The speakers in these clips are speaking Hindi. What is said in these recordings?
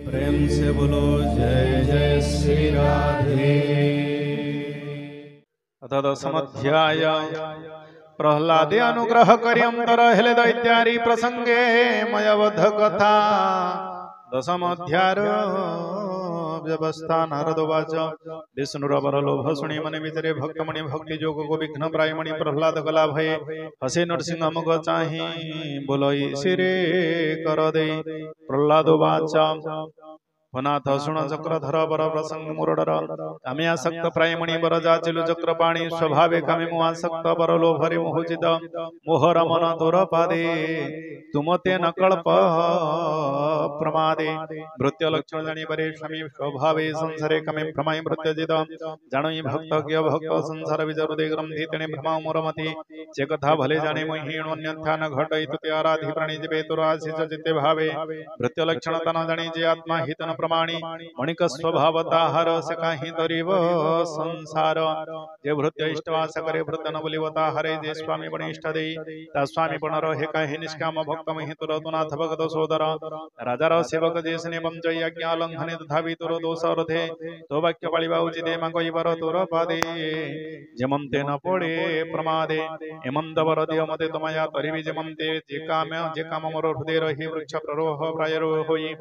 प्रेम से बोलो जय जय श्री राधे। अथ दशमध्याय प्रह्लादे अनुग्रह कर्यंतर हेले दैत्यारी प्रसंगे मयवध कथा। दशमध्याय व्यवस्था नारदवाच विष्णुरवर लोभ शुणी मन विचरे भक्तमणि भक्ति जोग को विघ्न प्रायमणि प्रह्लाद कला भये हसे नरसिंह मुख चाहि बोलई सिरे कर दे। प्रह्लाद वाच पुनाथ शुण चक्रधर बर प्रसंग मुरडर आमे आसक्त प्रायमणि बर जाचिलु चक्रपाणी स्वभावे कामे मु आसक्त बर लोभरे मोहजित मोहर मन दूर पादे तुमते न कल्प प्रमादे। भृत्य लक्षण जानी बरे स्वामी स्वभावे संसारे कामे भ्रमाय भृत्यजित जाणई भक्त किय भक्त संसार विजरुदे ग्रंथि तेने भ्रमा मोरमति जे कथा भले जाने मोहीण अन्यथा न घटई तुते आराधि प्राणी जिबे तुराशिष जिते भावे। भृत्य लक्षण तना जानी जे आत्मा हितन प्रमाणी मणिक स्वभावता हर से काही तरीव संसार जे भृत्य इष्टवास करे भृत्य न बोलिवता हरे जे स्वामी पण इष्ट देई ता स्वामी पण रहे काही निष्काम भक्त महि तुर तुनाथ भगत सोदर राजा र सेवक जे स्ने बंजय आज्ञा लंघने तथापि तुर दोष अर्धे तो वाक्य पाळिबा उचिते मागई बर तुर पादे जेमंते न पडे प्रमादे हेमंत वर देव मते तमया तरिवि जेमंते जे काम मोर हृदय रही वृक्ष प्ररोह प्रायरो होई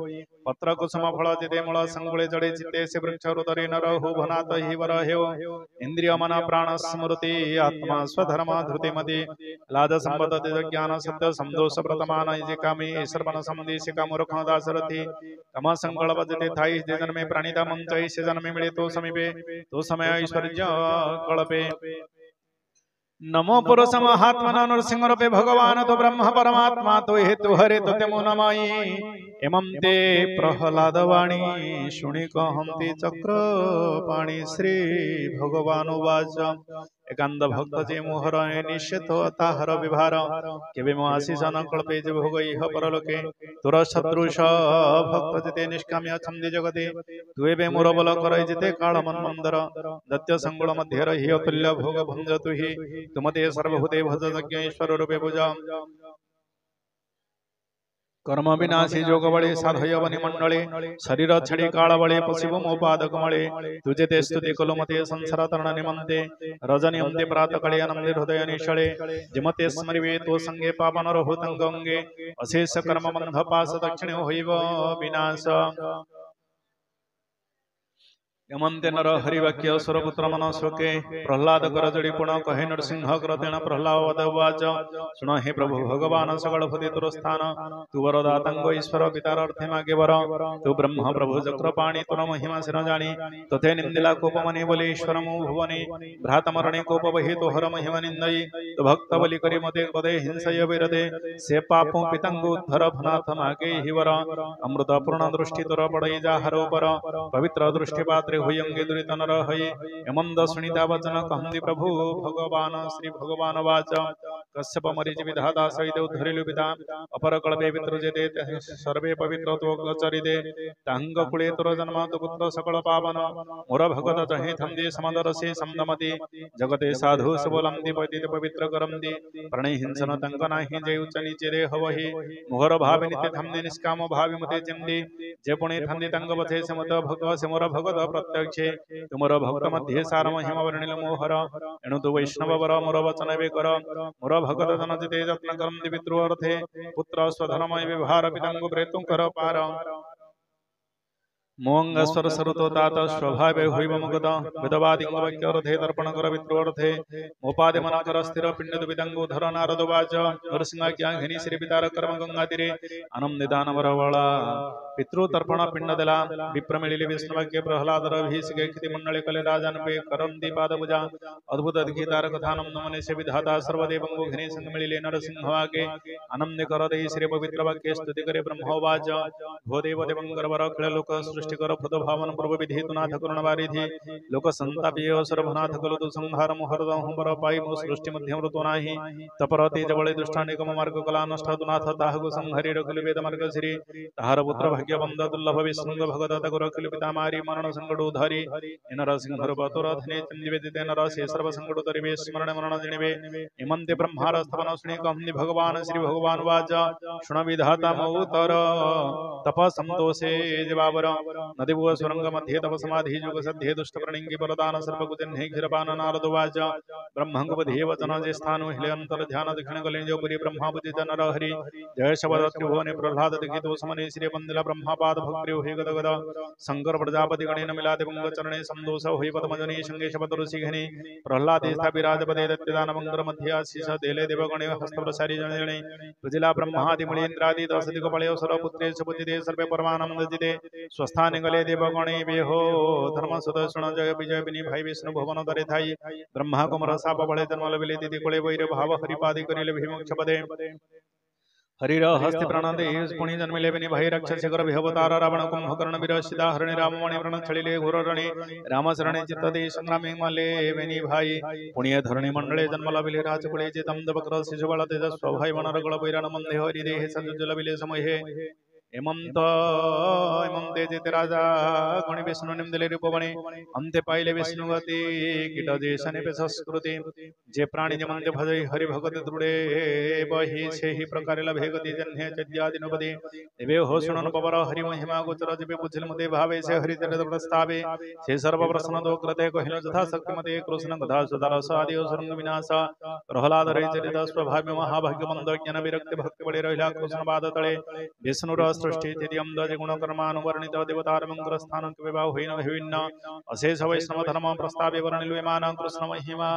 पत्र कुसुम फल जिते मूल संगुळे जड़े चित्ते से वृक्ष रुदरे न रहु भनात ही वर हेव इंद्रिय मन प्राण स्मृति आत्मा स्वधर्म धृति मति लाज संपद ज्ञान सत्य संदोष प्रतमान जे कामी सर्वन संदेश का मूर्ख दासरथी कम संगल बजते थाई जे जन्मे प्राणिता मंचई से जन्मे मिले तो समीपे तो समय ऐश्वर्य कल्पे। नमो पुरुष महात्मा नरसिंह रूपे भगवान तो ब्रह्म परमात्मा तो हेतु हरे तो तेमो नमाई एमं ते प्रह्लाद वाणी शुणी कहंती चक्र पाणी श्री भगवान वाच एकांत भक्त जे मोहर निश्चित ताहर विभार केवे मो आशीष न कल्पे जे भोग इह परलोके तुर शत्रुष भक्त जिते निष्काम्य छंदी जगते तु एबे मोर बल करई जिते काल मन मंदर दत्य संगुल मध्य रहि अतुल्य भोग भंज तुहि तुमते सर्वभूते भज यज्ञ ईश्वर रूपे पूजा कर्म विनाशी जोग बळे साधय वनि मंडळे शरीर छडी काळ बळे पशिव मोपादक मळे तुझे ते स्तुती कलो मते संसार तरण निमंते रजनी अंते प्रात कळे आनंदे हृदय निशळे जिमते स्मरिवे तो संगे पावन रहुतंग अंगे अशेष कर्म बंध पास दक्षिणे होईव विनाश। यमंते नर हरिवाक्य स्वरपुत्र मन शोके प्रह्लाद कर जड़ी पुण कहे नरसिंह क्रतेण प्रह्लाद वाच सुन हे प्रभु भगवान सकल भूति तुर स्थान तु वरदातंग ईश्वर पितार अर्थे मागे वर तु ब्रह्म प्रभु चक्रपाणी तुर महिमा सिर जानी तथे निंदिला कोप मने बोले ईश्वर मु भुवने भ्रात मरणे कोप बहि तो हर महिमा निंदई तो भक्त बलि करी मते पदे हिंसय विरदे से पापो पितंगु धर भनाथ मागे हिवर अमृत पूर्ण दृष्टि तुर पड़ई जाहर ऊपर पवित्र दृष्टि पात्र हुयंगे दुरित नर हये हेमंत सुनीता वचन कहंति प्रभु भगवान श्री भगवान वाच कश्यप मरीचि विधाता सहित उद्धरिलु पिता अपर कल्पे पितृ जेते सर्वे पवित्र तो गचरिदे तांग कुले तुर जन्म तो पुत्र सकल पावन मोर भगत चहे थंदे समदरसे समदमति जगते साधु सबोलंति पतित पवित्र करंति प्रणय हिंसन तंग नाही जे उच्च नीचे देह वहि मोहर भाव नित्य थंदे निष्काम भाव मते चिंदी जे पुणे थंदे तंग बथे समत भगव से मोर भगत प्रत्यक्षे तुमर भक्त मध्ये सार महिमा वर्णिल मोहर एणु तु वैष्णव वर मोर वचन वे कर मोर भगत जन जिते यत्न करम पितृ अर्थे पुत्र स्वधर्म व्यवहार पितंगु प्रेतु कर पार मोंग स्वर सरुतो तात स्वभावे होइव मुगत विदवादिंग वाक्य अर्थे तर्पण कर पितृ अर्थे मोपादे मन कर स्थिर पिंड विदंगु धर नारद वाच नरसिंह ज्ञा घिनी श्री पितार कर्म गंगा तीरे आनंदिदान वरवळा पितृ तर्पण पिंड देला विप्र मिलिले विष्णुवाक्य प्रह्लाद रभिषेक खिति मंडले कले राजन पे करंती पाद पूजा अद्भुत अद्भुतार कथानम नमने से विधाता सर्वदेवंगु घिनी संग मिलिले नरसिंह आगे आनंद कर दे श्री पवित्र वाक्य स्तुति करे ब्रह्मवाच भो देव देवंगर वर अखिल लोक सृष्टि कर फुद भावन पूर्व विधि तुनाथ करुण वारिधि लोक संतापीय सर्वनाथ कलु तु संहार मोहर हुंबर पाई मो सृष्टि मध्यम ऋतु नाही तपरति जबळे दुष्टानिकम मार्ग कला नष्ट तुनाथ ताहगु संहरि रखिल वेद मार्ग श्री ताहार पुत्र भाग्य बंद दुर्लभ विष्णु भगदत्त गुरु किलपिता मारी मरण संकटो धरी नरसिंह बतुर धने चंदिवेदिते नरसे सर्व संकटो तरिवे स्मरण मरण जनिवे इमंते ब्रह्मारस्तवन सुने कहनि भगवान श्री भगवान वाचा शुण विधाता मऊतर तप संतोषे जवावर नदिभुव सुरंग मध्ये तप समाधि जुग सध्ये दुष्ट प्रणिंगी वरदान सर्वकुजन्हे क्षीरपान नारद वाचा ब्रह्मंगपधे वचन जे स्थानु हिले अंतर ध्यान दक्षिण कलिंजपुरी ब्रह्मा पूजित नर हरि जय शबद त्रिभुवने प्रह्लाद दिखितो समने श्री वंदिला ब्रह्मापाद भक्ति हे गद गद शंकर प्रजापति गणेन मिलाते मंग चरणे संदोष होई पद्मजनी संगे शबद ऋषि घने प्रह्लाद स्था विराज पदे दत्तदान मंगर मध्य आशीष देले देवगणे हस्त प्रसारी जने तुजिला ब्रह्मादि मुनीन्द्रादि दस दिगपळे असुर पुत्रेश बुद्धिदे सर्वे परमानंद जिते स्वस्थाने गले देवगणे बेहो धर्म सुदर्शन जय विजय बिनी भाई विष्णु भवन दरे थाई ब्रह्मा कुमार साप बळे जन्म लविले दिति कुळे वैर भाव हरिपादि करिले भीमोक्ष पदे हरिर हस्ति प्रणदे पुनि जन्मिले बिनी भाई रक्षस गर विहवतार रावण कुंभकर्ण विरसिदा हरणे राममणि प्रण छलिले घोररणे रामचरणे चित्तदे संग्रामे मले बिनी भाई पुण्य धरणी मंडले जन्म लविले राजकुळे जितम दबकर शिशुबल तेजस्व भाई वनरगळ वैरण मंदे हरि देहे सजुज लविले समये इमंते जिते राजा गण विष्णु निमदिले रूपवणे अंते पाइले विष्णु गति कीट देशने पे संस्कृति जे प्राणी जमंते भजई हरि भगत दृढे बहि सेहि प्रकारे लभे गति जन्हे चद्यादि नपदे देवे हो सुनन पवर हरि महिमा गोचर जिबे बुझिल मते भावे से हरि चरित प्रस्तावे से सर्व प्रश्न दो कृते कहिनो यथा शक्ति मते कृष्ण गधा सुधर सादि सुरंग विनाश प्रहलाद रे चरित स्वभाव महाभाग्य मंद ज्ञान विरक्ति भक्ति बळे रहिला कृष्ण पाद तळे विष्णु सृष्टि तिदियम दज गुण कर्मानुवर्णित देवतार मंगल स्थान विवाह होइन विभिन्न अशेष वैष्णव धर्म प्रस्तावे वर्णिलुयमान कृष्ण महिमा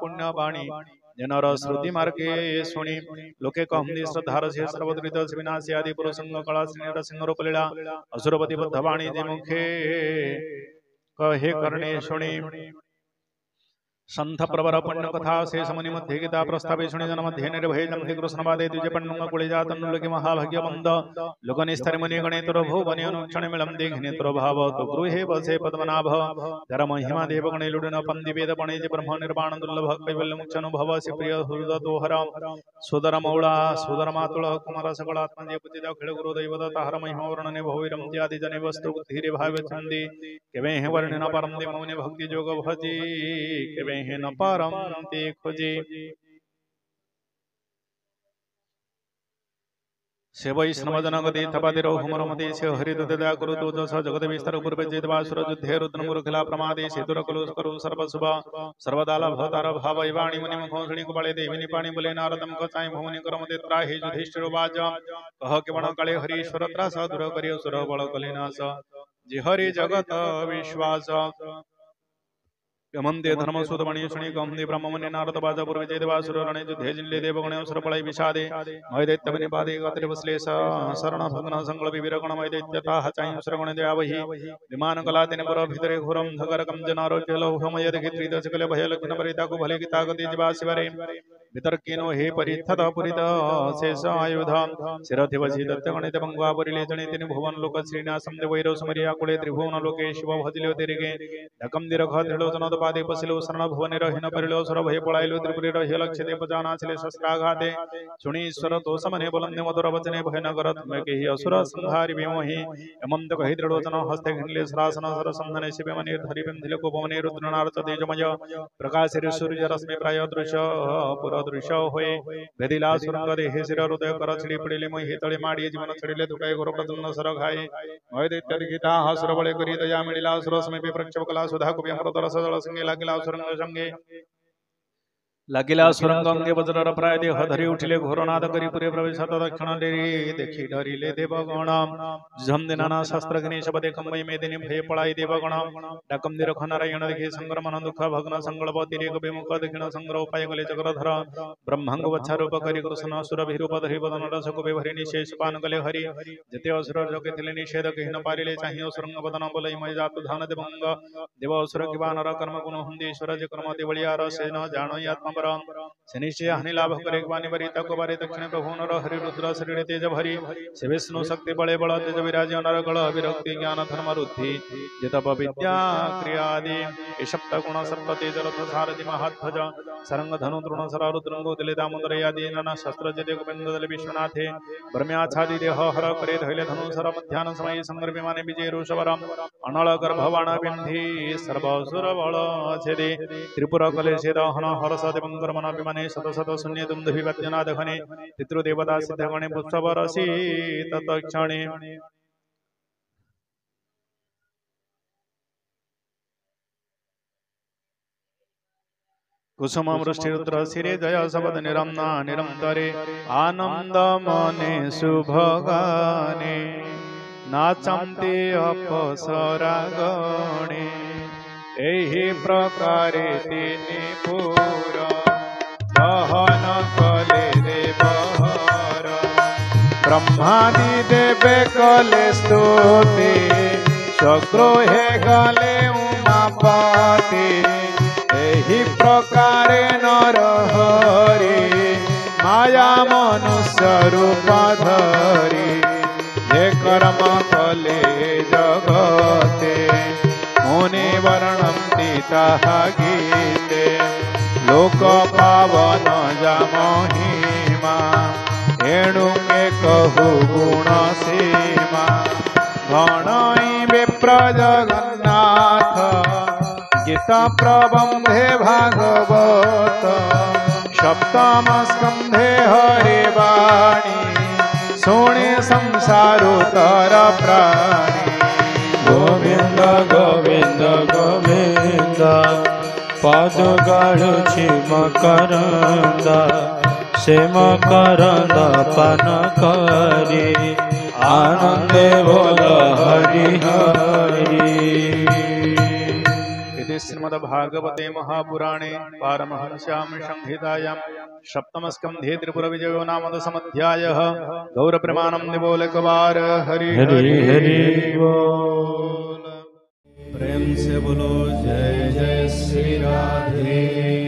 पुण्य वाणी जनर श्रुति मार्गे शुणी लोके कहन्ति श्रद्धार से सर्वदृत विनाशी आदि पुरुषंग कला श्री सिंह रूपलीला असुरपति बद्धवाणी जे मुखे कहे करणे शुणी संथ प्रवर पुण्य कथा शेष मुनि मध्ये गीता प्रस्तावे शुनि जन मध्ये निर्भय जन्हि कृष्ण वादे द्विज पण्णुंग कुळे जातन लोके महाभाग्य मंद लोक निस्तर मुनि गणेतर भुवनि अनुक्षण मिलम देघनेतर भाव तो गृहे वसे पद्मनाभ जर महिमा देव गणे लुडन पंदि वेद पणे जे ब्रह्म निर्वाण दुर्लभ कैवल्य मुक्ष अनुभव से प्रिय हृदतो हर सुदर मौळा सुदर मातुळ कुमार सकळ आत्मजे पूजित खेळ गुरु दैवत हर महिमा वर्णने भविरम आदि जने वस्तु बुद्धि रे भाव छंदी केवे हे वर्णन परम दे मौने भक्ति जोग भजी केवे न परम ते खोजे से वैष्णव जनगति तपादिरो हुमरमति से हरित दया कुरु तो जस जगत विस्तार पूर्वे जेतवासुर युद्धे रुद्र मुरुखला प्रमादे सेतुर कलु करू सर्व शुभ सर्वदाला भवतार भाव वाणी मुनि मुखोषणी कुबळे देविनी पाणी बोले नारदम कचाई भवनि करमते त्राहि युधिष्ठिर वाज कह के बण काळे हरीश्वर त्रास दूर करियो सुर बळ कलिनाश जे हरि जगत विश्वास यमंते धर्म सुतमणि शुनि गंधि ब्रह्ममने नारद बाजा पूर्वे जयदेवासुर रणे युद्धे जिल्ले देवगणे असुर पळै विषादे मय दैत्य बनि पादे गत्रे वसलेश शरण भग्न संकल्प विरगण मय दैत्यताः चाहि सुरगण देवहि विमान कला तेने पर भितरे घोरम धगरकम जनारो केलो हमय देखि दशकले भय लक्षण परिता को भले गीता गति जीवा शिवरे वितर्किनो हे परिथत पुरित शेष आयुध शिरथि वसी दत्त गणित बंगा परिले जने तिनि भुवन लोक श्रीनासम देवैरो समरिया कुले त्रिभुवन लोके शिव भजिलो तेरिगे धकम दिरख त्रिलोचन पादे पसिलो शरण भुवने रहिन परिलो सुर भय पळाइलो त्रिपुरी रहि लक्ष्य दे पजाना छिले शस्त्राघाते शुनि ईश्वर तो समने बुलंद मधुर वचने भय नगर तुमे केहि असुर संहारि विमोहि यमंत कहि त्रिलोचन हस्ते घिनले सरासन सर संधने शिवे मनि धरि बिंधिले को भवने रुद्रनारद तेजमय प्रकाश रे सूर्य रश्मि प्राय दृश्य पुर दृश्य होय भेदिला सुरंग देहे शिर हृदय कर छिड़ी पड़िले मोहि तळे माडी जीवन छड़िले दुकाय घोर प्रदन्न सर घाय मय दैत्य गीता हसुर बळे करी दया मिलिला सुर समीपे प्रक्षेप कला सुधा कुपि अमृत रस जल संगे लागिला सुरंग संगे लागिला सुरंग अंगे वज्र प्राय देह धरी उठिले घोरनाद करी पुरे प्रवेशात दक्षिण डेरी देखी डरिले देवगण झम दिनाना शास्त्र घिने शबदे कंबई मेदिनी भय पळाई देवगण डाकम दिरख नारायण देखी संग्रमन दुःख भग्न संगल्प तिरेक विमुख दक्षिण संग्रह उपाय गले चक्रधर ब्रह्मांग वच्छारूप करी कृष्ण असुर विरूप धरि वदन रस कुबे भरि निशेष पान गले हरि जते असुर जोगे थिले निषेध कहिन पारिले चाहि सुरंग वदन बोलै मय जातु धान देवंग देव असुर कि वानर कर्म गुण हुंदे ईश्वर जे कर्म ते बलियार से न जानो आत्मा पर शनिश्चय हानि लाभ करे वाणी बरी तक बारे दक्षिण प्रभु नर हरि रुद्र शरीर तेज भरी से विष्णु शक्ति बड़े बल तेज विराज नर गण विरक्ति ज्ञान धर्म रुद्धि जितप विद्या क्रियादि ये सप्त गुण सप्त तेज रथ सारथि महाध्वज सरंग धनु तृण सर रुद्रंगो दिले दामोदर आदि नाना शस्त्र जय गोविंद दल विश्वनाथे ब्रह्म्याच्छादि देह हर करे धैले धनु सर मध्याह्न समय संग्र विमाने विजय रोषवरम अनल गर्भवाण बिंधि सर्वसुर बल छेदे त्रिपुर कलेशे दहन हरस देवंकर मन विमाने शत शत शून्य दुंदुभि वद्यनाद घने पितृदेवता सिद्धगणे पुष्पवरसि तत्क्षणे कुसुम वृष्टि रुद्र शिरे जय शबद निरम्ना निरंतरे आनंद मने शुभगाने नाचंते अप्सरा गणे एहि प्रकारे तिनि पुर दहन कले देवहर ब्रह्मादि देवे कले स्तुति स्वगृहे गले उमापति एहि प्रकारे नर हरि माया मनुष्य रूप धरि ये कर्म कले जगते मुनि वर्णन्ति ताहा गीते लोक पावन जा महिमा एणु के कहु गुण सीमा गणई विप्र जगन्नाथ गीता प्रबंधे भागवत सप्तम स्कंधे हरि वाणी सोणे संसारोत्तर प्राणी गोविंद गोविंद गोविंद पद गाळुछि मकरंद से मकरंद पान करी आनंदे बोल हरि हरि। श्रीमद्भागवते महापुराणे पारमहंस्यां संहितायां सप्तमस्कन्धे त्रिपुरविजयो नाम दशमध्यायः गौरप्रमाणं बोलकवार हरि हरि हरि बोल। प्रेम से बोलो जय जय श्री राधे।